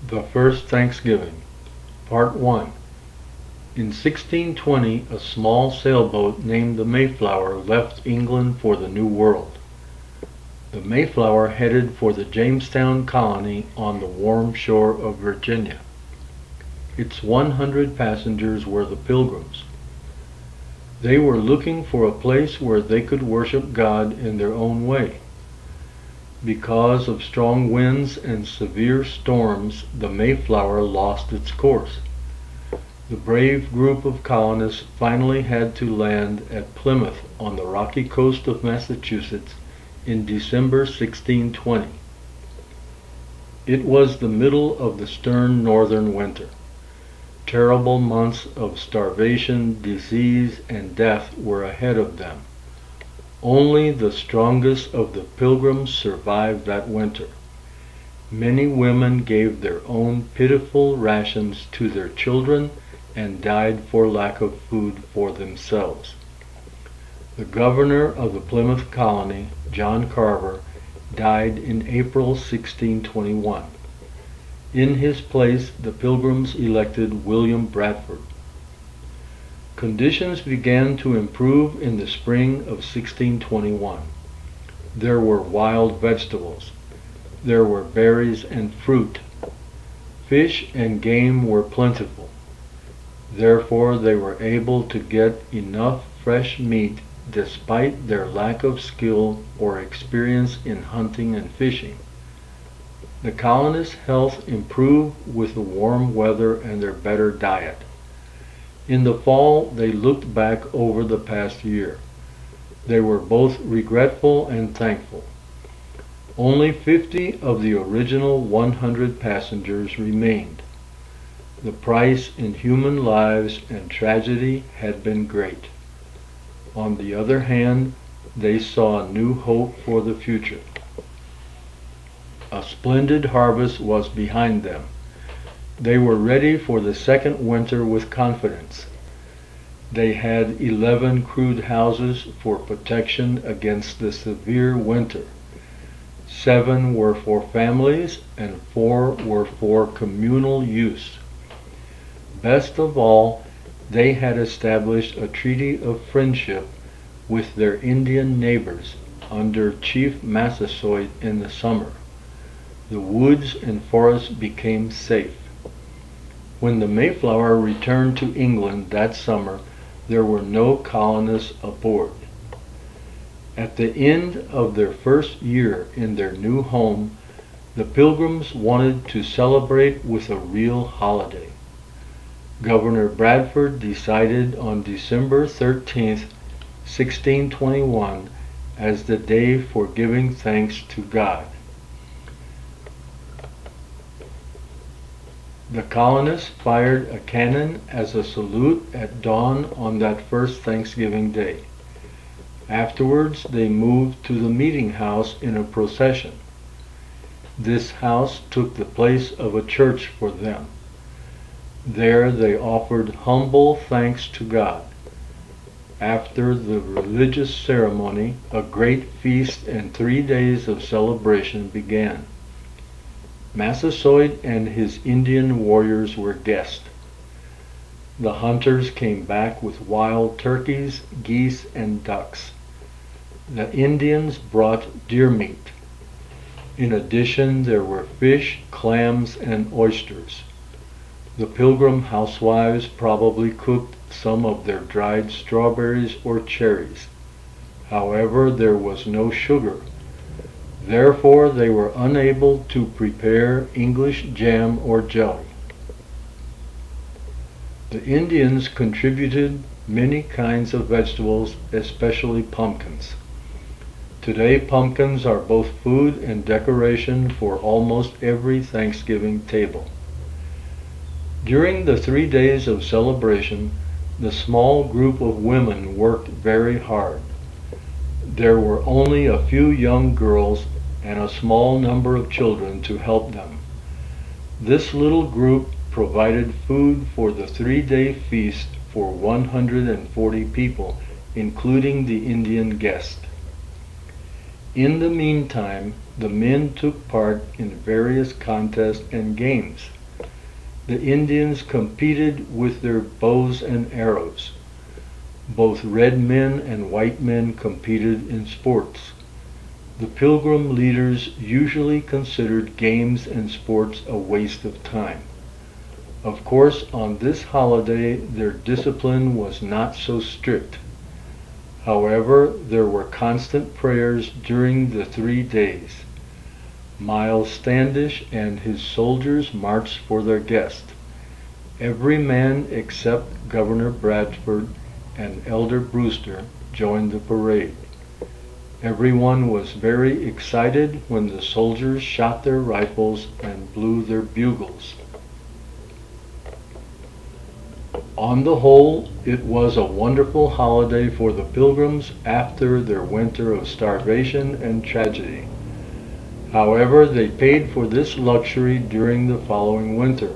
The First Thanksgiving, Part 1. In 1620, a small sailboat named the Mayflower left England for the New World. The Mayflower headed for the Jamestown colony on the warm shore of Virginia. Its 100 passengers were the Pilgrims. They were looking for a place where they could worship God in their own way. Because of strong winds and severe storms, the Mayflower lost its course. The brave group of colonists finally had to land at Plymouth on the rocky coast of Massachusetts in December 1620. It was the middle of the stern northern winter. Terrible months of starvation, disease, and death were ahead of them. Only the strongest of the Pilgrims survived that winter. Many women gave their own pitiful rations to their children and died for lack of food for themselves. The governor of the Plymouth colony, John Carver, died in April 1621. In his place, the Pilgrims elected William Bradford. Conditions began to improve in the spring of 1621. There were wild vegetables. There were berries and fruit. Fish and game were plentiful. Therefore, they were able to get enough fresh meat despite their lack of skill or experience in hunting and fishing. The colonists' health improved with the warm weather and their better diet. In the fall, they looked back over the past year. They were both regretful and thankful. Only 50 of the original 100 passengers remained. The price in human lives and tragedy had been great. On the other hand, they saw new hope for the future. A splendid harvest was behind them. They were ready for the second winter with confidence. They had 11 crude houses for protection against the severe winter. 7 were for families and 4 were for communal use. Best of all, they had established a treaty of friendship with their Indian neighbors under Chief Massasoit in the summer. The woods and forests became safe. When the Mayflower returned to England that summer, there were no colonists aboard. At the end of their first year in their new home, the Pilgrims wanted to celebrate with a real holiday. Governor Bradford decided on December 13th, 1621, as the day for giving thanks to God. The colonists fired a cannon as a salute at dawn on that first Thanksgiving Day. Afterwards, they moved to the meeting house in a procession. This house took the place of a church for them. There they offered humble thanks to God. After the religious ceremony, a great feast and 3 days of celebration began. Massasoit and his Indian warriors were guests. The hunters came back with wild turkeys, geese, and ducks. The Indians brought deer meat. In addition, there were fish, clams, and oysters. The Pilgrim housewives probably cooked some of their dried strawberries or cherries. However, there was no sugar. Therefore, they were unable to prepare English jam or jelly. The Indians contributed many kinds of vegetables, especially pumpkins. Today, pumpkins are both food and decoration for almost every Thanksgiving table. During the 3 days of celebration, the small group of women worked very hard. There were only a few young girls and a small number of children to help them. This little group provided food for the 3-day feast for 140 people, including the Indian guests. In the meantime, the men took part in various contests and games. The Indians competed with their bows and arrows. Both red men and white men competed in sports. The Pilgrim leaders usually considered games and sports a waste of time. Of course, on this holiday, their discipline was not so strict. However, there were constant prayers during the 3 days. Miles Standish and his soldiers marched for their guest. Every man except Governor Bradford and Elder Brewster joined the parade. Everyone was very excited when the soldiers shot their rifles and blew their bugles. On the whole, it was a wonderful holiday for the Pilgrims after their winter of starvation and tragedy. However, they paid for this luxury during the following winter.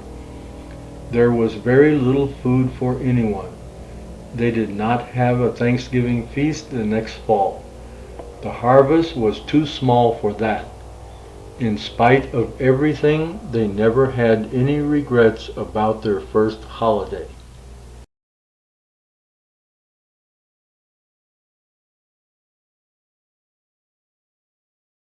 There was very little food for anyone. They did not have a Thanksgiving feast the next fall. The harvest was too small for that. In spite of everything, they never had any regrets about their first holiday.